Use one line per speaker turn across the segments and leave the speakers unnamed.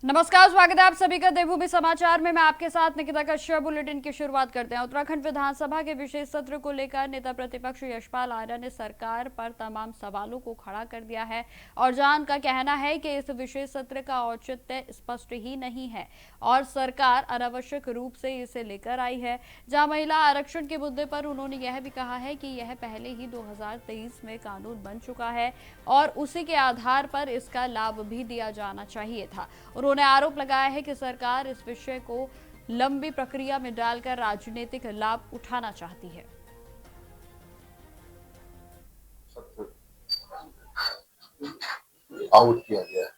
नमस्कार, स्वागत है आप सभी का देवभूमि समाचार में। मैं आपके साथ निकिता कश्यप। बुलेटिन की शुरुआत करते हैं। उत्तराखंड विधानसभा के विशेष सत्र को लेकर नेता प्रतिपक्ष यशपाल आर्य ने सरकार पर तमाम सवालों को खड़ा कर दिया है और जहां उनका कहना है कि इस विशेष सत्र का औचित्य स्पष्ट ही नहीं है और सरकार अनावश्यक रूप से इसे लेकर आई है। जहां महिला आरक्षण के मुद्दे पर उन्होंने यह भी कहा है कि यह पहले ही 2023 में कानून बन चुका है और उसी के आधार पर इसका लाभ भी दिया जाना चाहिए था। उन्होंने आरोप लगाया है कि सरकार इस विषय को लंबी प्रक्रिया में डालकर राजनीतिक लाभ उठाना चाहती है।
आउट किया गया है।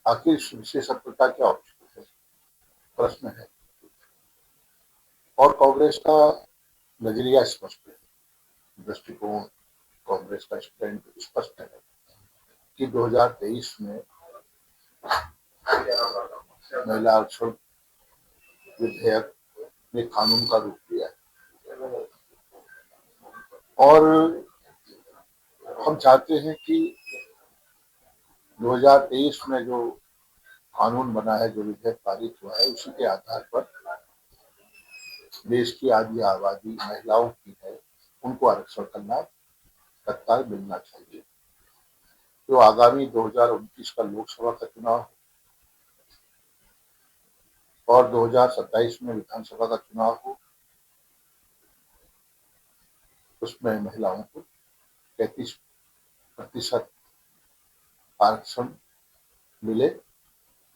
आखिर इस विशेष सत्र का क्या औचित्य है, प्रश्न है। और कांग्रेस का नजरिया स्पष्ट है, दृष्टिकोण कांग्रेस का स्टैंड स्पष्ट है कि 2023 में महिला आरक्षण विधेयक ने कानून का रूप लिया है और हम चाहते हैं कि 2023 में जो कानून बना है, जो विधेयक पारित हुआ है, उसी के आधार पर देश की आधी आबादी महिलाओं की है, उनको आरक्षण का लाभ तत्काल मिलना चाहिए। तो आगामी 2029 का लोकसभा का चुनाव और 2027 में विधानसभा का चुनाव हो, उसमें महिलाओं को 33% आरक्षण मिले,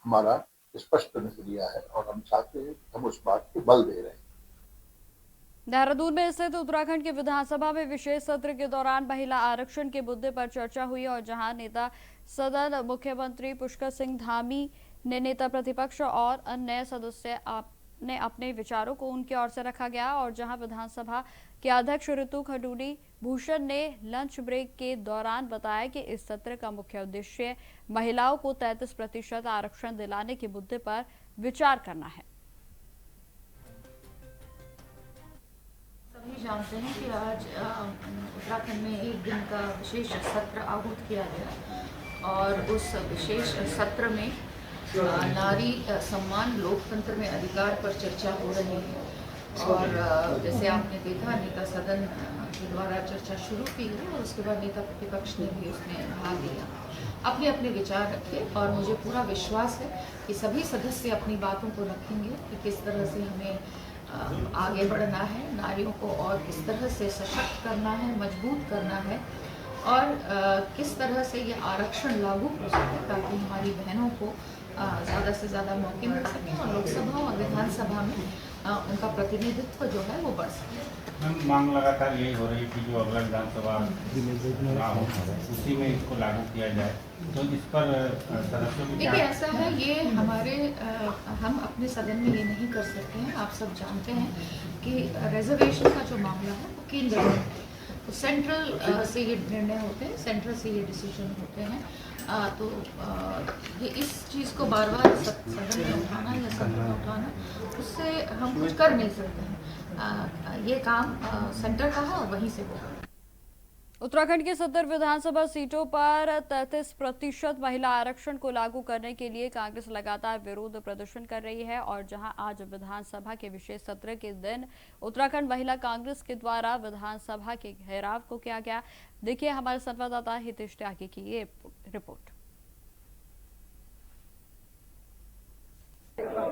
हमारा स्पष्ट नजरिया है और हम चाहते हैं, हम उस बात को बल दे रहे हैं।
देहरादून में स्थित उत्तराखंड की विधानसभा में विशेष सत्र के दौरान महिला आरक्षण के मुद्दे पर चर्चा हुई और जहां नेता सदन मुख्यमंत्री पुष्कर सिंह धामी ने नेता प्रतिपक्ष और अन्य सदस्य ने अपने विचारों को उनकी ओर से रखा गया और जहां विधानसभा के अध्यक्ष ऋतु खडूरी भूषण ने लंच ब्रेक के दौरान बताया कि इस सत्र का मुख्य उद्देश्य महिलाओं को 33% आरक्षण दिलाने के मुद्दे पर विचार करना है।
सभी जानते हैं कि आज उत्तराखंड में एक दिन का विशेष सत्र आहूत किया गया और उस विशेष सत्र में नारी सम्मान लोकतंत्र में अधिकार पर चर्चा हो रही है और जैसे आपने देखा, नेता सदन के द्वारा चर्चा शुरू की है और उसके बाद नेता प्रतिपक्ष ने भी उसमें भाग लिया, अपने अपने विचार रखे और मुझे पूरा विश्वास है कि सभी सदस्य अपनी बातों को रखेंगे कि किस तरह से हमें आगे बढ़ना है, नारियों को और किस तरह से सशक्त करना है, मजबूत करना है और किस तरह से ये आरक्षण लागू हो सके ताकि हमारी बहनों को ज़्यादा से ज़्यादा मौके मिल सकें और लोकसभा और विधानसभा में उनका प्रतिनिधित्व जो है वो बढ़ सके।
मैम, मांग लगातार यही हो रही है कि जो अगला विधानसभा चुनाव हो उसी में इसको लागू किया जाए, तो इस पर सदस्यों की
देखिए, ऐसा है, ये हमारे हम अपने सदन में ये नहीं कर सकते हैं। आप सब जानते हैं कि रिजर्वेशन का जो मामला है वो केंद्र में है, तो सेंट्रल से ये निर्णय होते हैं, सेंट्रल से ये डिसीजन होते हैं। तो ये इस चीज़ को बार बार सदन में उठाना या सदन में उठाना, उससे हम कुछ कर नहीं सकते हैं। ये काम सेंटर का है और वहीं से होगा।
उत्तराखंड की 70 विधानसभा सीटों पर 33% महिला आरक्षण को लागू करने के लिए कांग्रेस लगातार विरोध प्रदर्शन कर रही है और जहां आज विधानसभा के विशेष सत्र के दिन उत्तराखंड महिला कांग्रेस के द्वारा विधानसभा के घेराव को किया गया। देखिए हमारे संवाददाता हितेश त्यागी की ये रिपोर्ट।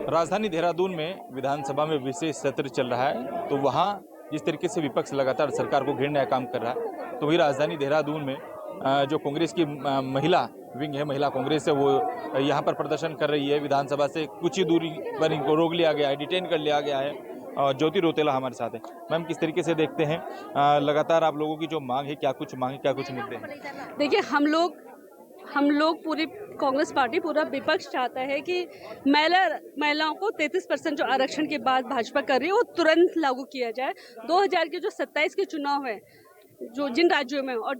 राजधानी देहरादून में विधानसभा में विशेष सत्र चल रहा है, तो वहां जिस तरीके से विपक्ष लगातार सरकार को घेरने का काम कर रहा है, तो वही राजधानी देहरादून में जो कांग्रेस की महिला विंग है, महिला कांग्रेस है, वो यहाँ पर प्रदर्शन कर रही है। विधानसभा से कुछ ही दूरी पर इनको रोक लिया गया है, डिटेन कर लिया गया है। और ज्योति रोतेला हमारे साथ है। मैम, किस तरीके से देखते हैं लगातार आप लोगों की जो मांग है, क्या कुछ मांग है, क्या कुछ मुद्दे हैं?
देखिए, हम लोग पूरी कांग्रेस पार्टी, पूरा विपक्ष चाहता है कि महिलाओं को 33% जो आरक्षण के बाद भाजपा कर रही है वो तुरंत लागू किया जाए। 2000 के जो 27 के चुनाव है, जो जिन राज्यों में और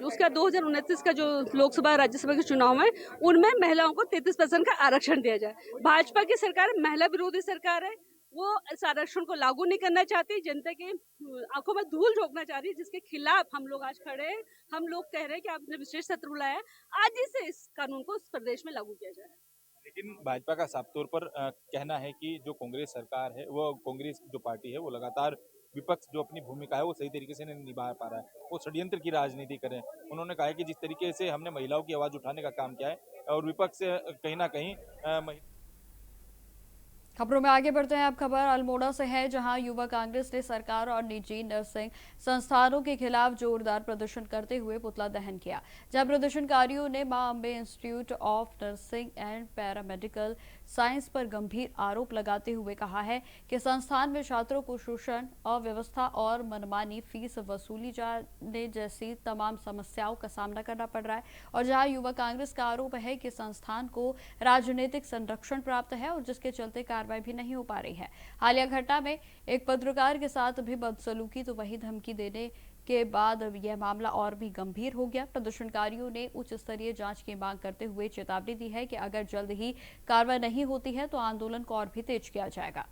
उसका 2029 का जो लोकसभा राज्यसभा के चुनाव है, उनमें महिलाओं को 33% का आरक्षण दिया जाए। भाजपा की सरकार महिला विरोधी सरकार है, वो इस आरक्षण को लागू नहीं करना चाहती, जनता की आंखों में धूल झोंकना चाह रही है, जिसके खिलाफ हम लोग आज खड़े हैं। हम लोग कह रहे हैं कि आपने विशेष सत्र बुलाया है, आज ही से इस कानून को इस प्रदेश में लागू किया जाए।
लेकिन भाजपा का साफ तौर पर कहना है कि जो कांग्रेस सरकार है, वो कांग्रेस जो पार्टी है, वो लगातार विपक्ष जो अपनी भूमिका है वो सही तरीके से नहीं निभा पा रहा है, वो षड्यंत्र की राजनीति करें। उन्होंने कहा है कि जिस तरीके से हमने महिलाओं की आवाज उठाने का काम किया है और विपक्ष से कहीं ना कहीं
खबरों में आगे बढ़ते हैं। अब खबर अल्मोड़ा से है, जहां युवा कांग्रेस ने सरकार और निजी नर्सिंग संस्थानों के खिलाफ जोरदार प्रदर्शन करते हुए पुतला दहन किया, जहां प्रदर्शनकारियों ने मां Ambe institute of nursing and paramedical science पर गंभीर आरोप लगाते हुए कहा है कि संस्थान में छात्रों को शोषण, अव्यवस्था और मनमानी फीस वसूली जाने जैसी तमाम समस्याओं का सामना करना पड़ रहा है। और जहां युवा कांग्रेस का आरोप है कि संस्थान को राजनीतिक संरक्षण प्राप्त है और जिसके चलते कार्रवाई भी नहीं हो पा रही है। हालिया घटना में एक पत्रकार के साथ भी बदसलूकी, तो वही धमकी देने के बाद यह मामला और भी गंभीर हो गया। प्रदर्शनकारियों ने उच्च स्तरीय जांच की मांग करते हुए चेतावनी दी है कि अगर जल्द ही कार्रवाई नहीं होती है तो आंदोलन को और भी तेज किया जाएगा।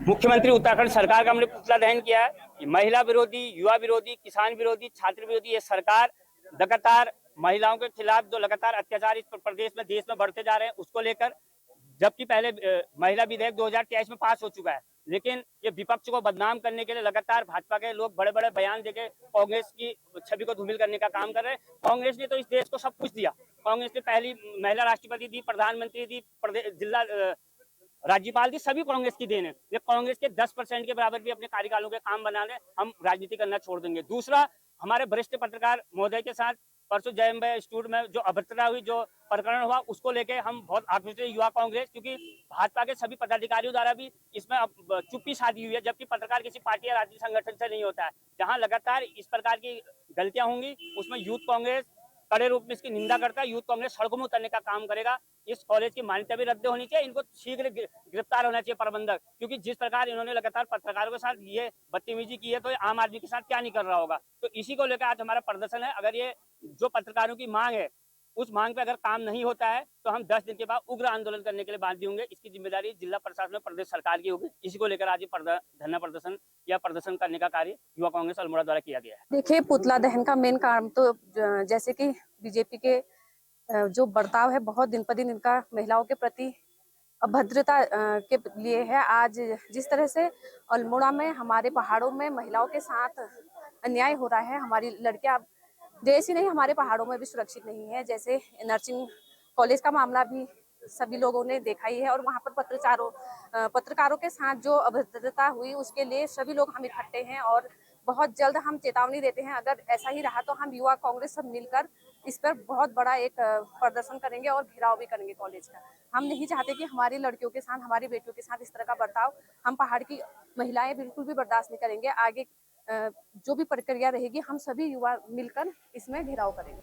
मुख्यमंत्री उत्तराखंड सरकार का हमने पुतला दहन किया है कि महिला विरोधी, युवा विरोधी, किसान विरोधी, छात्र विरोधी ये सरकार लगातार महिलाओं के खिलाफ जो लगातार अत्याचार इस प्रदेश में, देश में बढ़ते जा रहे हैं, उसको लेकर, जबकि पहले महिला विधेयक 2023 में पास हो चुका है, लेकिन ये विपक्ष को बदनाम करने के लिए लगातार भाजपा के लोग बड़े बड़े बयान देके कांग्रेस की छवि को धूमिल करने का काम कर रहे हैं। कांग्रेस ने तो इस देश को सब कुछ दिया। कांग्रेस ने पहली महिला राष्ट्रपति दी, प्रधानमंत्री दी, जिला राज्यपाल दी, सभी कांग्रेस की देन है। ये कांग्रेस के 10% के बराबर भी अपने कार्यकालों के काम बनाने हम राजनीति करना छोड़ देंगे। दूसरा, हमारे वरिष्ठ पत्रकार महोदय के साथ परसों जय अम्बे इंस्टीट्यूट में जो अभद्रता हुई, जो प्रकरण हुआ, उसको लेके हम बहुत आक्रोशित है। युवा कांग्रेस, क्योंकि भाजपा के सभी पदाधिकारियों द्वारा भी इसमें चुप्पी साधी हुई है, जबकि पत्रकार किसी पार्टी या राजनीतिक संगठन से नहीं होता है। जहां लगातार इस प्रकार की गलतियां होंगी, उसमें यूथ कांग्रेस कड़े रूप में इसकी निंदा करता है। यूथ कांग्रेस सड़कों में उतरने का काम करेगा। इस कॉलेज की मान्यता भी रद्द होनी चाहिए, इनको शीघ्र गिरफ्तार होना चाहिए प्रबंधक, क्योंकि जिस प्रकार इन्होंने लगातार पत्रकारों के साथ ये बदतमीजी की है, तो आम आदमी के साथ क्या नहीं कर रहा होगा। तो इसी को लेकर आज हमारा प्रदर्शन है। अगर ये जो पत्रकारों की मांग है, उस मांग पे अगर काम नहीं होता है तो हम 10 दिन के बाद उग्र आंदोलन करने के लिए बाध्य होंगे। इसकी जिम्मेदारी जिला प्रशासन और प्रदेश सरकार की होगी। इसी को लेकर आज धरना प्रदर्शन या प्रदर्शन करने का कार्य युवा कांग्रेस अल्मोड़ा द्वारा किया गया है।
देखिए, पुतला दहन का मेन काम तो जैसे कि बीजेपी के जो बर्ताव है, बहुत दिन पर दिन इनका महिलाओं के प्रति अभद्रता के लिए है। आज जिस तरह से अल्मोड़ा में, हमारे पहाड़ों में महिलाओं के साथ अन्याय हो रहा है, हमारी लड़कियां देश ही नहीं, हमारे पहाड़ों में भी सुरक्षित नहीं है। जैसे नर्सिंग कॉलेज का मामला भी सभी लोगों ने देखा ही है, और वहां पर पत्रकारों के साथ जो अभद्रता हुई, उसके लिए सभी लोग हम इकट्ठे हैं और बहुत जल्द हम चेतावनी देते हैं। अगर ऐसा ही रहा तो हम युवा कांग्रेस सब मिलकर इस पर बहुत बड़ा एक प्रदर्शन करेंगे और घेराव भी करेंगे कॉलेज का। हम नहीं चाहते कि हमारी लड़कियों के साथ, हमारी बेटियों के साथ इस तरह का बर्ताव, हम पहाड़ की महिलाएं बिल्कुल भी बर्दाश्त नहीं करेंगे। आगे जो भी प्रक्रिया रहेगी, हम सभी युवा मिलकर इसमें घेराव करेंगे।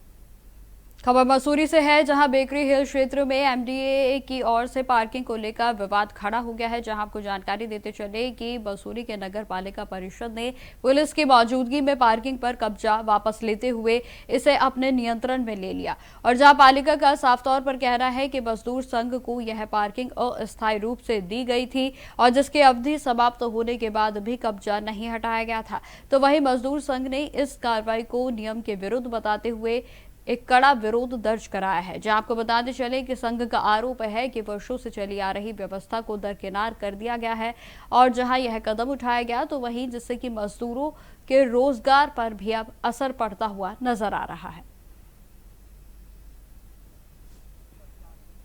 खबर मसूरी से है, जहां बेकरी हिल क्षेत्र में एमडीए की ओर से पार्किंग को लेकर विवाद खड़ा हो गया है। जहां आपको जानकारी देते चले कि मसूरी के नगर पालिका परिषद ने पुलिस की मौजूदगी में पार्किंग पर कब्जा वापस लेते हुए इसे अपने नियंत्रण में ले लिया। और जहां पालिका का साफ तौर पर कहना है कि मजदूर संघ को यह पार्किंग अस्थायी रूप से दी गई थी और जिसकी अवधि समाप्त होने के बाद भी कब्जा नहीं हटाया गया था, तो वहीं मजदूर संघ ने इस कार्रवाई को नियम के विरुद्ध बताते हुए एक कड़ा विरोध दर्ज कराया है। जहां आपको बताते चले कि संघ का आरोप है कि वर्षों से चली आ रही व्यवस्था को दरकिनार कर दिया गया है और जहां यह कदम उठाया गया तो वहीं जिससे कि मजदूरों के रोजगार पर भी अब असर पड़ता हुआ नजर आ रहा है।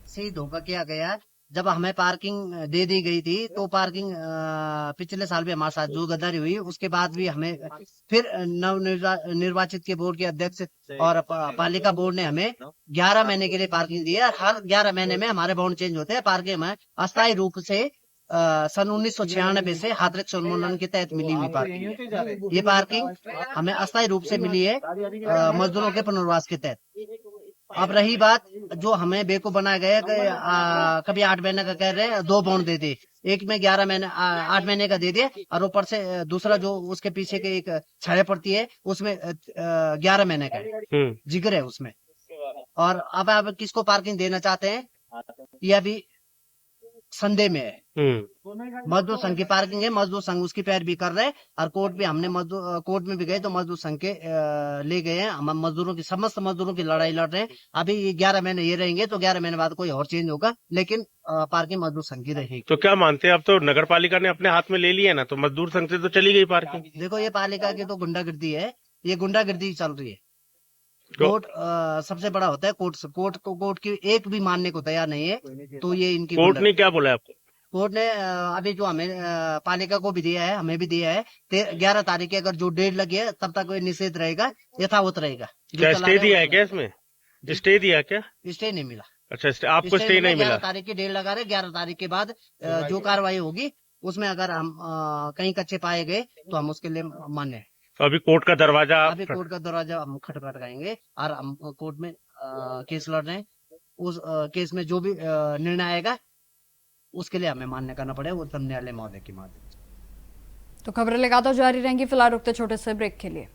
से धोखा किया गया। जब हमें पार्किंग दे दी गई थी तो पार्किंग पिछले साल भी हमारे साथ जो गद्दारी हुई, उसके बाद भी हमें फिर निर्वाचित के बोर्ड के अध्यक्ष और पालिका बोर्ड ने हमें 11 महीने के लिए पार्किंग दी है। हर 11 महीने में हमारे बॉन्ड चेंज होते हैं। पार्किंग में अस्थायी रूप से सन 1996 से हाथरस उन्मूलन के तहत मिली हुई पार्किंग, ये पार्किंग हमें अस्थायी रूप से मिली है मजदूरों के पुनर्वास के तहत। अब रही बात जो हमें बेवकूफ बनाया गया कि कभी 8 महीने का कह रहे हैं 2 बॉन्ड दे दे, एक में 8 महीने का दे दिया और ऊपर से दूसरा जो उसके पीछे के एक छाया पड़ती है उसमें 11 महीने का जिक्र है उसमें। और अब आप किसको पार्किंग देना चाहते हैं ये अभी संदेह में है। मजदूर संघ की पार्किंग है, मजदूर संघ उसकी पैरवी कर रहे हैं और कोर्ट भी हमने कोर्ट में भी गए तो मजदूर संघ के ले गए हैं। हम मजदूरों की समस्त मजदूरों की लड़ाई लड़ रहे हैं। अभी 11 महीने ये रहेंगे तो 11 महीने बाद कोई और चेंज होगा, लेकिन पार्किंग मजदूर संघ की रहेगी।
तो क्या मानते हैं, अब तो नगर पालिका ने अपने हाथ में ले लिया ना, तो मजदूर संघ से तो चली गई पार्किंग।
देखो ये पालिका की तो गुंडागिर्दी है, ये गुंडागिर्दी चल रही है। कोर्ट सबसे बड़ा होता है, कोर्ट की एक भी मानने को तैयार नहीं है। तो ये इनकी
कोर्ट ने क्या बोला आपको?
कोर्ट ने अभी जो हमें पालिका को भी दिया है, हमें भी दिया है 11 तारीख की अगर जो डेट लगी है तब तक निषेध रहेगा, यथावत रहेगा।
क्या स्टे दिया है क्या इसमें? स्टे दिया क्या?
स्टे नहीं मिला।
अच्छा, आपको स्टे नहीं मिला?
11 तारीख की डेट लगा रहे, 11 तारीख के बाद जो कार्रवाई होगी उसमें अगर हम कहीं कच्चे पाए गए तो हम उसके लिए मान्य है।
तो अभी कोर्ट का दरवाजा
हम खटखटाएंगे और हम कोर्ट में केस लड़ रहे हैं। उस केस में जो भी निर्णय आएगा उसके लिए हमें मान्य करना पड़ेगा, वो न्यायालय महोदय की माध्यम।
तो खबरें लगातार जारी रहेंगी, फिलहाल रुकते छोटे से ब्रेक के लिए।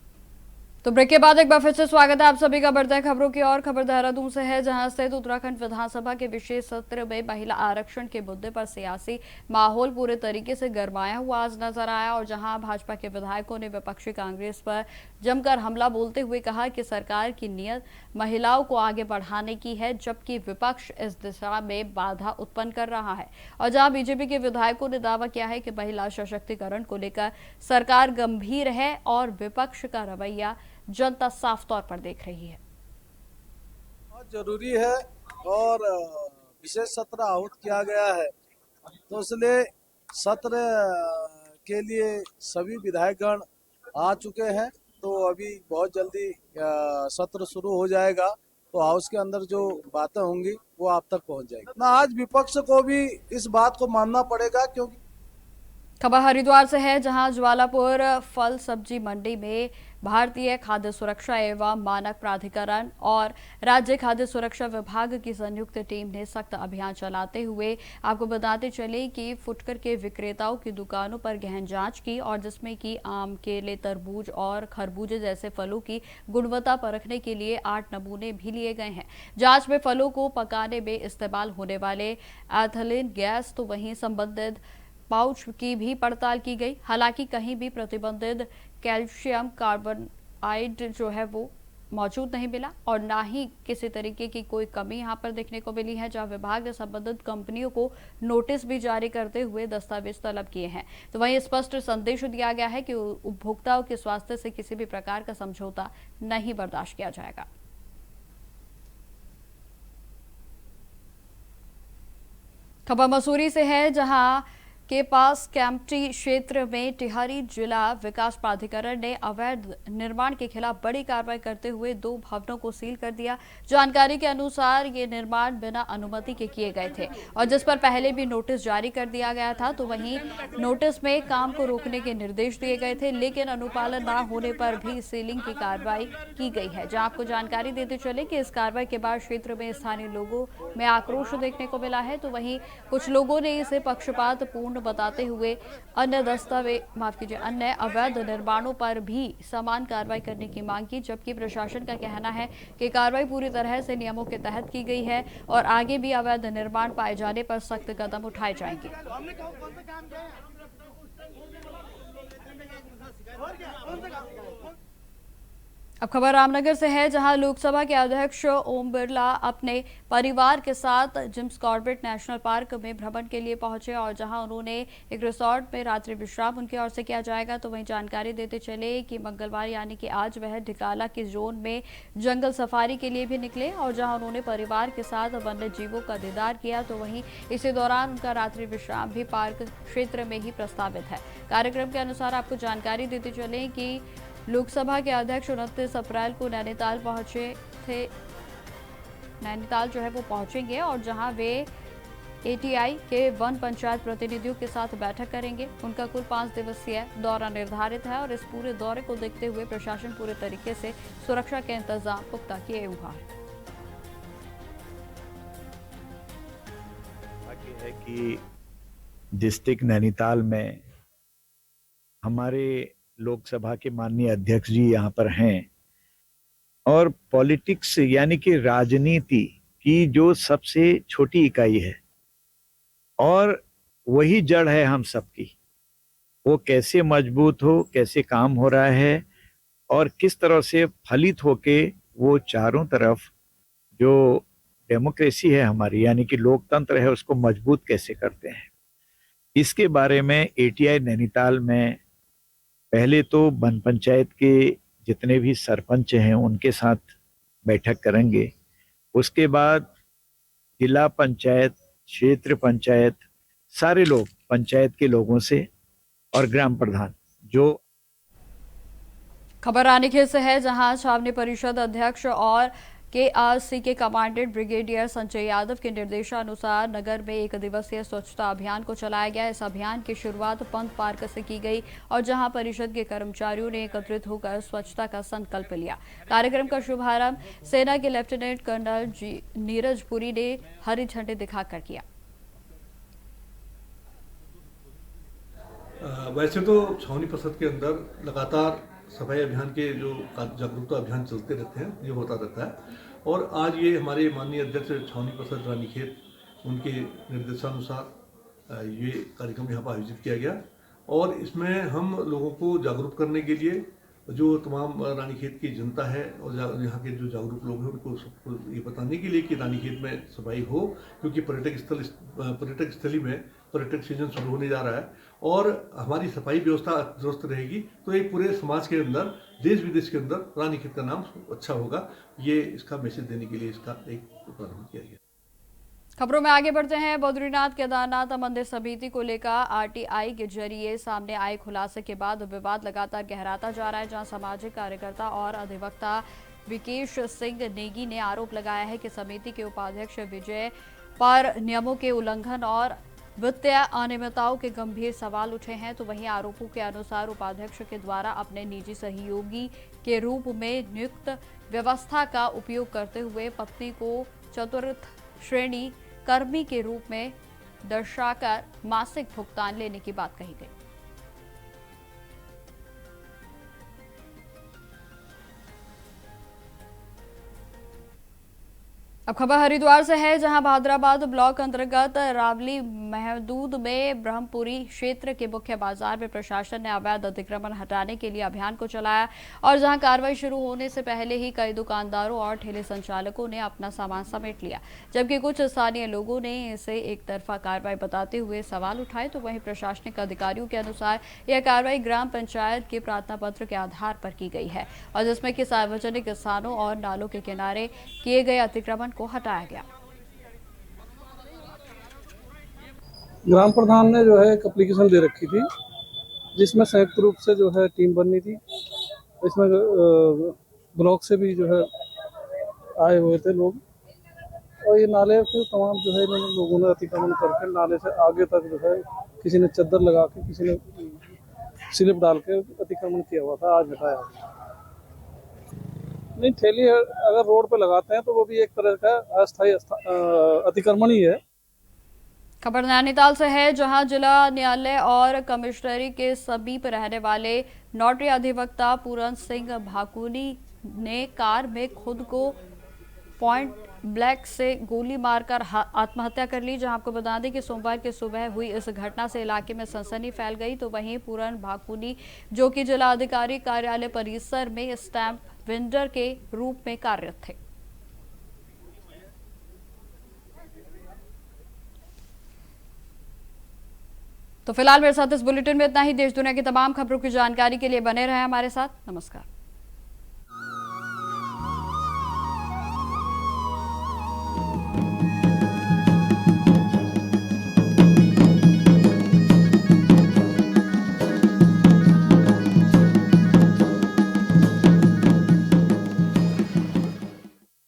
तो ब्रेक के बाद एक बार फिर से स्वागत है आप सभी का। बढ़ते हैं खबरों की और। खबर देहरादून से है, जहां स्थित उत्तराखंड विधानसभा के विशेष सत्र में महिला आरक्षण के मुद्दे पर सियासी माहौल पूरे तरीके से गरमाया हुआ आज नजर आया, और जहां भाजपा के विधायकों ने विपक्षी कांग्रेस पर जमकर हमला बोलते हुए कहा कि सरकार की नीयत महिलाओं को आगे बढ़ाने की है, जबकि विपक्ष इस दिशा में बाधा उत्पन्न कर रहा है। और जहां बीजेपी के विधायकों ने दावा किया है कि महिला सशक्तिकरण को लेकर सरकार गंभीर है और विपक्ष का रवैया जनता साफ तौर पर देख रही है।
बहुत जरूरी है और विशेष सत्र आहूत किया गया है, तो इसलिए सत्र के लिए सभी विधायकगण आ चुके हैं। तो अभी बहुत जल्दी सत्र शुरू हो जाएगा, तो हाउस के अंदर जो बातें होंगी वो आप तक पहुंच जाएगी ना। आज विपक्ष को भी इस बात को मानना पड़ेगा, क्योंकि
खबर हरिद्वार से है, जहां ज्वालापुर फल सब्जी मंडी में भारतीय खाद्य सुरक्षा एवं मानक प्राधिकरण और राज्य खाद्य सुरक्षा विभाग की संयुक्त टीम ने सख्त अभियान चलाते हुए आपको बताते चले कि फुटकर के विक्रेताओं की दुकानों पर गहन जांच की, और जिसमें कि आम, केले, तरबूज और खरबूजे जैसे फलों की गुणवत्ता परखने के लिए 8 नमूने भी लिए गए हैं। जांच में फलों को पकाने में इस्तेमाल होने वाले एथिलीन गैस तो वहीं संबंधित पाउच की भी पड़ताल की गई। हालांकि कहीं भी प्रतिबंधित कैल्शियम कार्बोनाइड जो है वो मौजूद नहीं मिला, और ना ही किसी तरीके की कोई कमी यहां पर देखने को मिली है, जहां विभाग ने संबंधित कंपनियों को नोटिस भी जारी करते हुए दस्तावेज तलब किए हैं। तो वहीं स्पष्ट संदेश दिया गया है कि उपभोक्ताओं के स्वास्थ्य से किसी भी प्रकार का समझौता नहीं बर्दाश्त किया जाएगा। खबर मसूरी से है, जहां के पास कैंपटी क्षेत्र में टिहरी जिला विकास प्राधिकरण ने अवैध निर्माण के खिलाफ बड़ी कार्रवाई करते हुए 2 भवनों को सील कर दिया। जानकारी के अनुसार ये निर्माण बिना अनुमति के किए गए थे, और जिस पर पहले भी नोटिस जारी कर दिया गया था। तो वहीं नोटिस में काम को रोकने के निर्देश दिए गए थे, लेकिन अनुपालन न होने पर भी सीलिंग की कार्रवाई की गई है। जहां आपको जानकारी देते चले कि इस कार्रवाई के बाद क्षेत्र में स्थानीय लोगों में आक्रोश देखने को मिला है। तो वहीं कुछ लोगों ने इसे पक्षपातपूर्ण बताते हुए अन्य अवैध निर्माणों पर भी समान कार्रवाई करने की मांग की, जबकि प्रशासन का कहना है कि कार्रवाई पूरी तरह से नियमों के तहत की गई है और आगे भी अवैध निर्माण पाए जाने पर सख्त कदम उठाए जाएंगे। अब खबर रामनगर से है, जहां लोकसभा के अध्यक्ष ओम बिरला अपने परिवार के साथ जिम्स कॉर्बेट नेशनल पार्क में भ्रमण के लिए पहुंचे, और जहां उन्होंने एक रिसोर्ट में रात्रि विश्राम उनकी ओर से किया जाएगा। तो वहीं जानकारी देते चले कि मंगलवार यानी कि आज वह ढिकाला के जोन में जंगल सफारी के लिए भी निकले, और जहां उन्होंने परिवार के साथ वन्य जीवों का दीदार किया। तो वहीं इसी दौरान उनका रात्रि विश्राम भी पार्क क्षेत्र में ही प्रस्तावित है। कार्यक्रम के अनुसार आपको जानकारी देते चले कि लोकसभा के अध्यक्ष 29 अप्रैल को नैनीताल पहुंचे थे। नैनीताल जो है वो पहुंचेंगे, और जहां वे एटीआई के वन पंचायत प्रतिनिधियों के साथ बैठक करेंगे। उनका कुल 5 दिवसीय दौरा निर्धारित है, और इस पूरे दौरे को देखते हुए प्रशासन पूरे तरीके से सुरक्षा के इंतजाम पुख्ता किए हुआ
है कि डिस्ट्रिक्ट नैनीताल में हमारे लोकसभा के माननीय अध्यक्ष जी यहाँ पर हैं, और पॉलिटिक्स यानी कि राजनीति की जो सबसे छोटी इकाई है और वही जड़ है हम सबकी, वो कैसे मजबूत हो, कैसे काम हो रहा है और किस तरह से फलित होके वो चारों तरफ जो डेमोक्रेसी है हमारी यानी कि लोकतंत्र है उसको मजबूत कैसे करते हैं, इसके बारे में एटीआई नैनीताल में पहले तो वन पंचायत के जितने भी सरपंच हैं उनके साथ बैठक करेंगे। उसके बाद जिला पंचायत, क्षेत्र पंचायत, सारे लोग पंचायत के लोगों से और ग्राम प्रधान जो।
खबर रानीखेत से है, जहां छावनी परिषद अध्यक्ष और केआरसी के कमांडेंट ब्रिगेडियर संजय यादव के निर्देशानुसार नगर में एक दिवसीय स्वच्छता अभियान को चलाया गया। इस अभियान की शुरुआत पंत पार्क से की गई और जहां परिषद के कर्मचारियों ने एकत्रित होकर स्वच्छता का संकल्प लिया। कार्यक्रम का शुभारंभ सेना के लेफ्टिनेंट कर्नल नीरज पुरी ने हरी झंडी दिखाकर किया।
वैसे तो छावनी परिषद के अंदर लगातार सफाई अभियान के जो जागरूकता अभियान चलते रहते हैं, ये होता रहता है। और आज ये हमारे माननीय अध्यक्ष छावनी परिषद रानीखेत उनके निर्देशानुसार ये कार्यक्रम यहाँ पर आयोजित किया गया और इसमें हम लोगों को जागरूक करने के लिए जो तमाम रानीखेत की जनता है और यहाँ के जो जागरूक लोग हैं उनको सबको ये बताने के लिए कि रानीखेत में सफाई हो, क्योंकि पर्यटक स्थली में पर्यटक सीजन शुरू होने जा रहा है और हमारी सफाई व्यवस्था दुरुस्त रहेगी तो एक पूरे समाज के अंदर, देश विदेश के अंदर रानीखेत का नाम अच्छा होगा। ये इसका मैसेज देने के लिए इसका एक प्रारंभ किया गया।
खबरों में आगे बढ़ते हैं। बद्रीनाथ केदारनाथ मंदिर समिति को लेकर आरटीआई के जरिए सामने आए खुलासे के बाद विवाद लगातार गहराता जा रहा है, जहां सामाजिक कार्यकर्ता और अधिवक्ता विकेश सिंह नेगी ने आरोप लगाया है कि समिति के उपाध्यक्ष विजय पर नियमों के उल्लंघन और वित्तीय अनियमितताओं के गंभीर सवाल उठे हैं। तो वहीं आरोपों के अनुसार उपाध्यक्ष के द्वारा अपने निजी सहयोगी के रूप में नियुक्त व्यवस्था का उपयोग करते हुए पत्नी को चतुर्थ श्रेणी कर्मी के रूप में दर्शाकर मासिक भुगतान लेने की बात कही गई। अब खबर हरिद्वार से है, जहां भादराबाद ब्लॉक अंतर्गत रावली महदूद में ब्रह्मपुरी क्षेत्र के मुख्य बाजार में प्रशासन ने अवैध अतिक्रमण हटाने के लिए अभियान को चलाया और जहां कार्रवाई शुरू होने से पहले ही कई दुकानदारों और ठेले संचालकों ने अपना सामान समेट लिया, जबकि कुछ स्थानीय लोगों ने इसे एक तरफा कार्रवाई बताते हुए सवाल उठाए। तो वहीं प्रशासनिक अधिकारियों के अनुसार यह कार्रवाई ग्राम पंचायत के प्रार्थना पत्र के आधार पर की गई है और जिसमें कि सार्वजनिक स्थानों और नालों के किनारे किए गए अतिक्रमण को हटाया गया।
ग्राम प्रधान ने जो है एक एप्लीकेशन दे रखी थी जिसमें संयुक्त रूप से जो है टीम बननी थी। इसमें ब्लॉक से भी जो है आए हुए थे लोग और ये नाले से तमाम जो है इन लोगों ने अतिक्रमण करके नाले से आगे तक जो है किसी ने चद्दर लगा के, किसी ने स्लिप डाल के अतिक्रमण किया हुआ था, आज हटाया। नहीं, ठेली अगर रोड पे लगाते हैं तो वो भी एक तरह का अस्थायी अतिक्रमण ही है।
खबर नैनीताल से है, जहां जिला न्यायालय और कमिश्नरी के समीप रहने वाले नोटरी अधिवक्ता पूरन सिंह भाकुनी ने कार में खुद को पॉइंट ब्लैक से गोली मारकर आत्महत्या कर ली। जहां आपको बता दें कि सोमवार की सुबह हुई इस घटना से इलाके में सनसनी फैल गई। तो वहीं पूरन भाकुनी, जो कि जिला अधिकारी कार्यालय परिसर में स्टैंप वेंडर के रूप में कार्यरत थे। तो फिलहाल मेरे साथ इस बुलेटिन में इतना ही। देश दुनिया की तमाम खबरों की जानकारी के लिए बने रहें हमारे साथ। नमस्कार।